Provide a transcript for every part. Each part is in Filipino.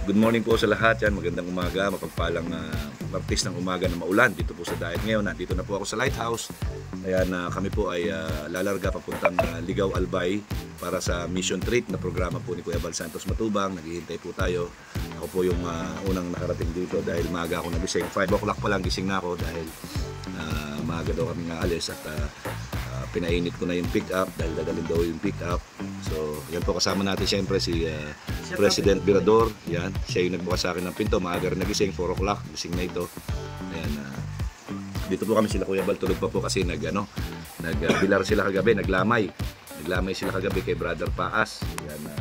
Good morning po sa lahat yan. Magandang umaga, mapagpalang Martes ng umaga na maulan dito po sa Daet. Ngayon, nandito na po ako sa Lighthouse. Ayan, kami po ay lalarga papuntang Ligao Albay para sa mission trip na programa po ni Kuya Bal Santos Matubang. Naghihintay po tayo. Ako po yung unang nakarating dito dahil maaga ako nagising. 5 o'clock pa lang gising na ako dahil maaga daw kami nga alis at pinainit ko na yung pick up dahil dadalhin daw yung pick up. So, yan po kasama natin siyempre si President Birador. Yan, siya yung nagbukas sa akin ng pinto. Maaga rin nagising, 4 o'clock, gising na ito. Ayan, dito po kami sila Kuya Bal, tulog pa po kasi nagbilar sila kagabi, naglamay sila kagabi kay Brother Paas. Yan,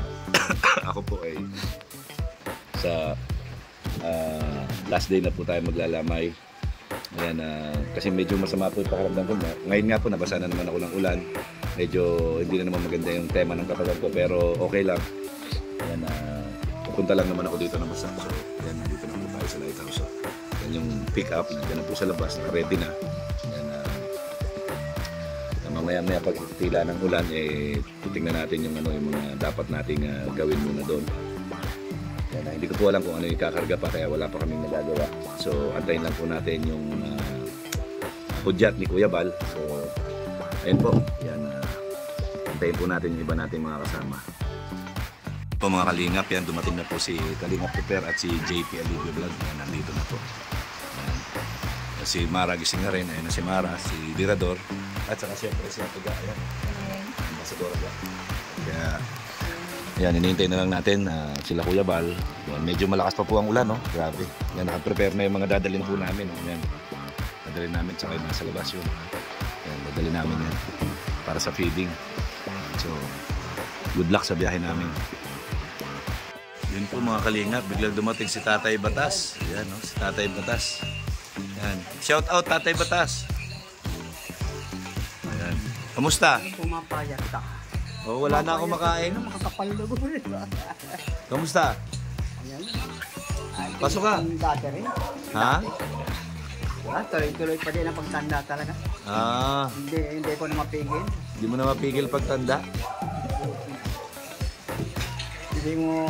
ako po ay sa last day na po tayo maglalamay. Ayan, kasi medyo masama po yung pakiramdam ko. Ngayon nga po, nabasa na naman ako ng ulan. Medyo hindi na naman maganda yung tema ng katawan ko, pero okay lang. Ayan, pupunta lang naman ako dito na basa. So, ayan, dito na po tayo sa Lighthouse. So, ayan yung pick up, nandiyan na po sa labas, naka-ready na. Ayan, mamaya-maya pag tila ng ulan, titingnan natin yung mga dapat nating gawin muna doon. Yan, hindi ko po alam kung ano yung kakarga pa kaya wala pa kaming nagagawa. So antayin lang po natin yung hudyat ni Kuya Bal. So ayun po, yan, antayin po natin yung iba nating mga kasama. Po mga kalingap, yan, dumating na po si Kalingap Pupper at si JP Alivio Vlog. Yan, nandito na po. Yan. Si Mara gising na rin, ayun na si Mara, si Birador at saka siyempre si Atiga. Ayan, Ambassador ba? Kaya yan, hinihintay na lang natin sila Kuya Bal. Yan, medyo malakas pa po ang ulan, no? Grabe. Yan, nakaprepare na yung mga dadalhin po namin. No? Yan, dadalhin namin tsaka yung nasa labas yun. Yan, dadalhin namin yan para sa feeding. So, good luck sa biyahe namin. Yun po mga kalingap, biglang dumating si Tatay Batas. Yan, no? Si Tatay Batas. Yan. Shout out Tatay Batas. Yan. Kamusta? Pumapayat ka. Oh, wala na akong makain. Makakapal na gulo rin. Kamusta? Pasok ka. Ha? Tuloy-tuloy pa din ang pagtanda talaga. Hindi ko na mapigil. Hindi mo na mapigil pagtanda? Hindi mo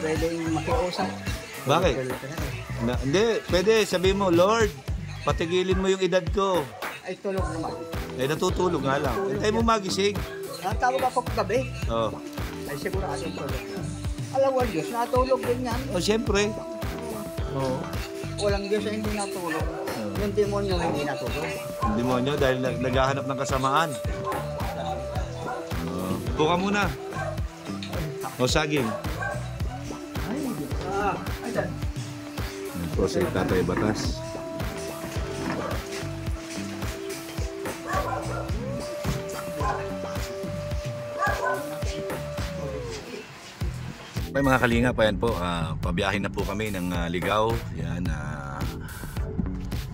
pwedeng makiusap. Bakit? Hindi, pwede. Sabihin mo, Lord, patigilin mo yung edad ko. Ay, tulog naman. Ay, natutulog nga lang. Hintay mo magising. Natawag ako gabi. Oh. Ay, siguro kasi tulog. Alam mo, Diyos, natulog din yan. Oh, siyempre. Oh. Walang Diyos ay hindi natulog. Yung demonyo hindi natulog. Yung demonyo dahil naghahanap ng kasamaan. Upo ka muna. O, saging. Ay, dyan. Yan po si Tatay Batas. May mga kalingap, ayan po, pabiyahin na po kami ng Ligao. Yan,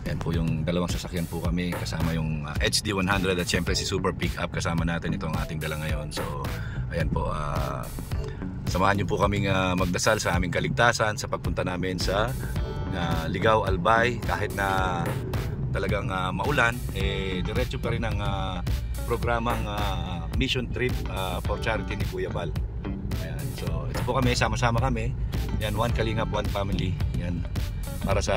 yan po yung dalawang sasakyan po kami kasama yung HD 100 at syempre si Super Pickup kasama natin, ito ang ating dala ngayon. So ayan po, samahan niyo po kaming magdasal sa aming kaligtasan sa pagpunta namin sa Ligao Albay. Kahit na talagang maulan, diretso pa rin ang programang mission trip for charity ni Kuya Bal. Ayan, so ito po kami, sama-sama kami. Yan, one kalingap, one family. Yan, para sa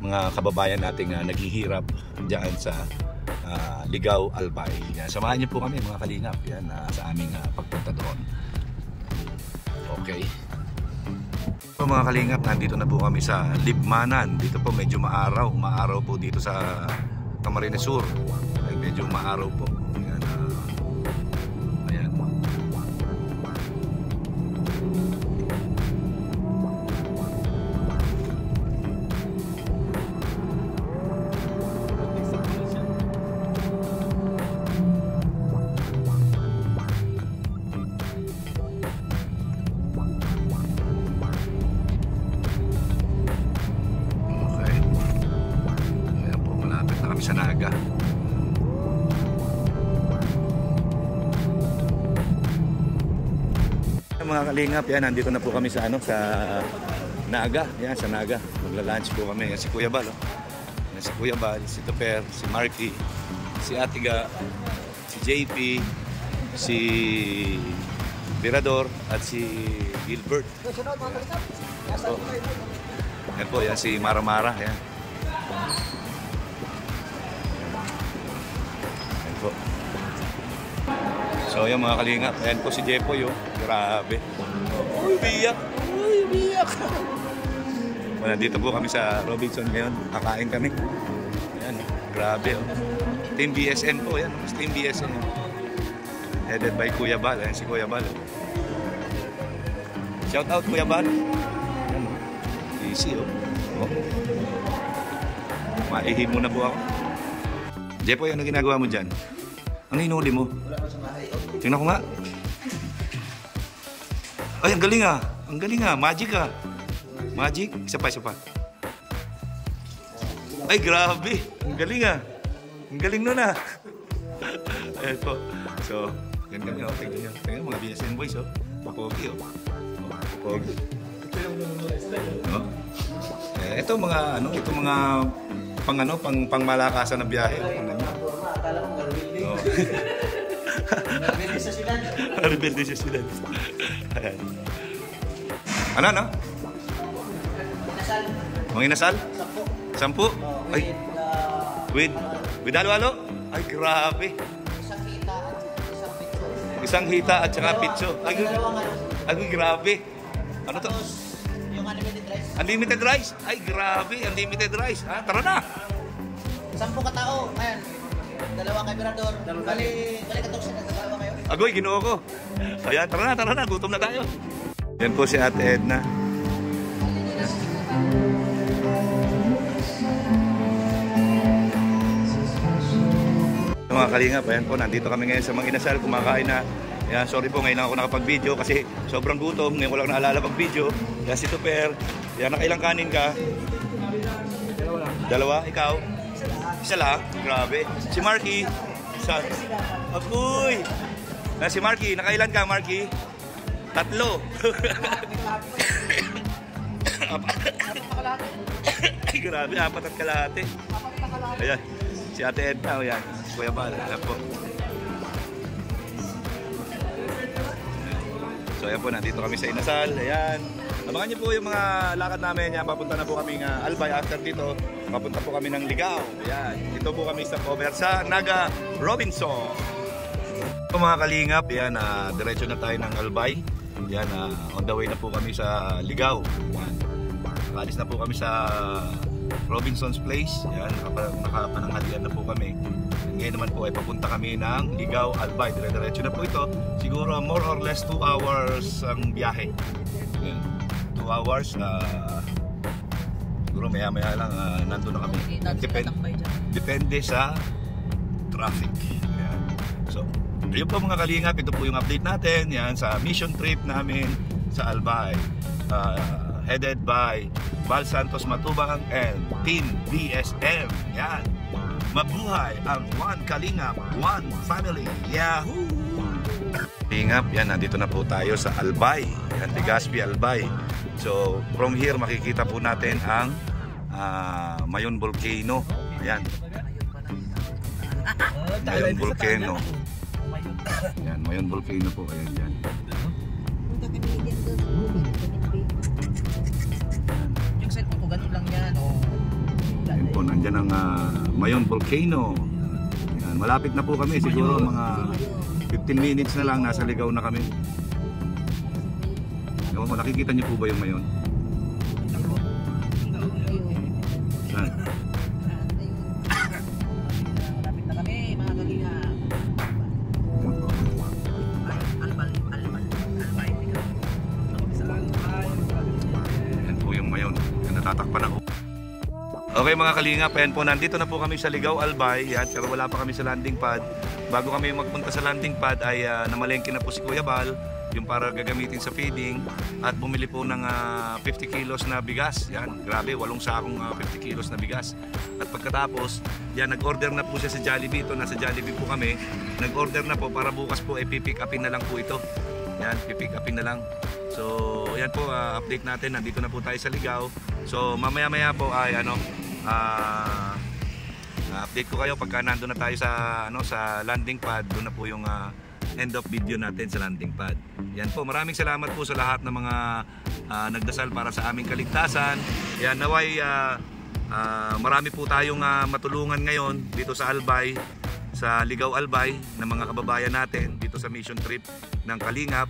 mga kababayan nating naghihirap diyan sa Ligao Albay. Yan, samahan niyo po kami mga kalingap, yan, sa aming pagpunta doon. Okay. So mga kalingap, nandito na po kami sa Libmanan. Dito po medyo maaraw po dito sa Camarines Sur. Ay, medyo maaraw po. Yan, ayan. Sa Naga. Mga kalingap, yan, nandito na po kami sa Naga. Yan, sa Naga. Magla-lunch po kami. Yan si Kuya Bal, oh. Yan si Kuya Bal, si Tupper, si Marky, si Atiga, si JP, si Birador at si Gilbert. Sunod mga kalingap. Oh. Yan po, yan si Mara Mara. Yan. Yan po. So yan mga kalingap. Yan po si Jepoy. Oh. Grabe. Uy, biyak. Uy, biyak. Well, nandito po kami sa Robinson ngayon. Kakain kami. Yan. Grabe. Oh. Team BSN po. Yan. Team BSN. Headed by Kuya Bal. Yan si Kuya Bal. Shout out Kuya Bal. Yan. Easy oh. Oh. Maihim muna po ako. Jepoy, ano ginagawa mo dyan? Ano hinuli mo? Tingnan ko nga. Ay, ang galing ah. Ang galing ah. Magic ah. Magic. Isa pa, isa pa. Ay, grabe. Ang galing ah. Ang galing nun ah. Ayan po. So, ganyan kami oh. Tingnan nyo. Tingnan mga BSN boys oh. Papogi oh. Papogi. No? Ito mga ano, ito mga pang malakasan na biyahe. Akala ko garwili. Oh. Garwili sa sila. Rebelde siya sila. Ayan. Ano? Inasal. Mga inasal? 10? Ay, with halo-halo? Ay, grabe. Isang hita at saka pitso. Ay, grabe. Ano to? Yung unlimited rice. Unlimited rice? Ay, grabe. Unlimited rice. Ha? Tara na. 10 katao. Ayan. 2 kabirador. Bali katong sa dalawa kayo. Agoy, ginoo ko. Ayan, tara na. Gutom na tayo. Yan po si Ate Edna. Mga kalingap, ayan po, nandito kami ngayon sa Mang Inasal, kumakain na. Ayan, sorry po, ngayon lang ako nakapag-video kasi sobrang gutom. Ngayon ko lang naalala pag-video. Ayan, si Tuper. Ayan, nakailang kanin ka? Dalawa. Ikaw? Isa lang? Grabe. Si Marky? Isa. Agoy! Ayan, si Marky, nakailan ka, Marky? 3. Ay, grabe, 4 at kalahati. Ayan, si Ate Edna, ayan. Kuya Bal, ayan po. So ayan po, nandito kami sa Inasal. Ayan. Abangan niyo po yung mga lakad namin. Ayan, papunta na po kami ng Albay. After dito, papunta po kami ng Ligao. Ayan. Ito po kami sa cover sa Naga Robinson. So mga kalingap, ayan, diretso na tayo ng Albay. Ayan, on the way na po kami sa Ligao. Ayan. Nakalis na po kami sa Robinson's Place. Ayan, nakapananghalian na po kami. Ngayon naman po ay papunta kami ng Ligao, Albay. Dire-diretso na po ito. Siguro more or less 2 hours ang biyahe. Ayan, 2 hours. Siguro maya-maya lang nandun na kami. Depende sa traffic. Ayan. So, ayun po mga kalingap. Ito po yung update natin. Yan, sa mission trip namin sa Albay. Headed by Bal Santos Matubang and Team BSM. Yan. Mabuhay ang One Kalingap, One Family. Yahoo! Kalingap, yan, nandito na po tayo sa Albay. Yan, Legazpi, Albay. So, from here, makikita po natin ang Mayon Volcano. Yan. Mayon Volcano. Yan, Mayon Volcano po. Ayan, yan. Yung cellphone ko, ganun lang yan. Ayun po, nandyan ang Mayon Volcano. Yan, malapit na po kami, siguro mga 15 minutes na lang, nasa Ligao na kami. Ewan ko, nakikita niyo po ba yung Mayon? Saan? Malapit na kami, mga kalingap. Yan po yung Mayon. Yan, natatakpan ako. Okay mga kalingap, ayan po, nandito na po kami sa Ligao, Albay. Yan, pero wala pa kami sa landing pad. Bago kami magpunta sa landing pad ay namalengke na po si Kuya Bal, yung para gagamitin sa feeding, at bumili po ng 50 kilos na bigas. Yan, grabe, 8 sakong 50 kilos na bigas. At pagkatapos, yan, nag-order na po siya sa Jollibee. Ito, nasa Jollibee po kami. Nag-order na po para bukas po ay pipick upin na lang po ito. Yan, pipick upin na lang. So, yan po, update natin. Nandito na po tayo sa Ligao. So, mamaya-maya po ay update ko kayo pagka nandun na tayo sa sa landing pad. Doon na po yung end of video natin sa landing pad. Yan po, maraming salamat po sa lahat ng mga nagdasal para sa aming kaligtasan. Yan, naway marami po tayong matulungan ngayon dito sa Albay, sa Ligaw Albay ng mga kababayan natin dito sa mission trip ng Kalingap.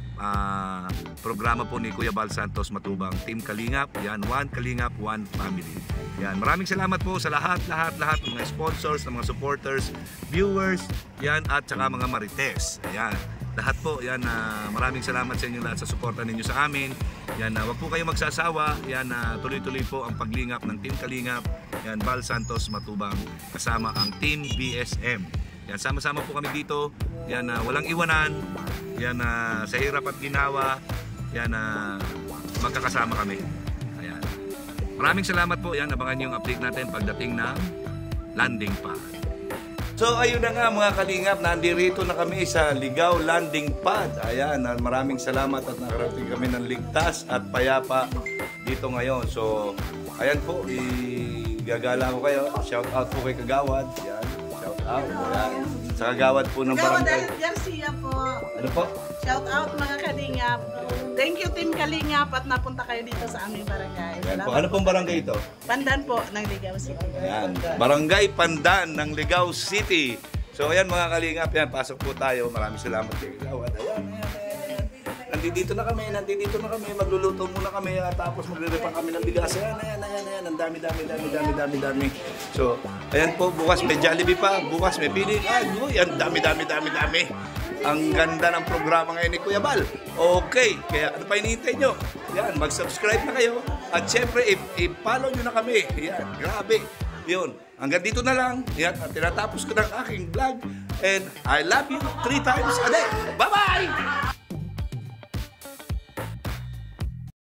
Programa po ni Kuya Bal Santos Matubang, Team Kalingap. Yan, One Kalingap, One Family. Yan, maraming salamat po sa lahat ng mga sponsors, ng mga supporters, viewers, yan, at saka mga marites. Ayan, lahat po, yan, maraming salamat sa inyo lahat sa suporta ninyo sa amin. Yan, wag po kayong magsasawa. Yan, tuloy-tuloy po ang paglingap ng Team Kalingap. Yan, Bal Santos Matubang kasama ang Team BSM. Yan, sama-sama po kami dito. Yan, walang iwanan. Yan, sa hirap at ginawa. Yan, magkakasama kami. Ayan. Maraming salamat po. Yan, abangan yung update natin pagdating ng landing pad. So ayun na nga mga kalingap, nandito na kami sa Ligaw Landing Pad. Ayan, maraming salamat at nakarating kami ng ligtas at payapa dito ngayon. So ayan po, igagala ko kayo. Shout out po kay Kagawad. Ayan, shout out. Ayan. Sa Kagawad po ng barangay. Kagawad Garcia po. Ano po? Shout out mga Kalingap. Thank you Team Kalingap at napunta kayo dito sa aming barangay. Ayan po. Ano pong barangay ito? Pandan po ng Ligaw City. Ayan, Barangay Pandan ng Ligaw City. So ayan mga Kalingap, yan, pasok po tayo. Maraming salamat kay Kagawad. Ayan. Nandito na kami, magluluto muna kami, tapos magre-repack kami ng bigas. Ayan, ang dami. So, ayan po, bukas may Jollibee pa, bukas may piling. Ay, ang dami. Ang ganda ng programa ngayon ni Kuya Bal. Okay, kaya ano pa hinihintay nyo? Yan, mag-subscribe na kayo. At syempre, i-follow nyo na kami. Yan, grabe. Yun, hanggang dito na lang. Yan, tinatapos ko ng aking vlog. And I love you 3 times a day. Bye-bye!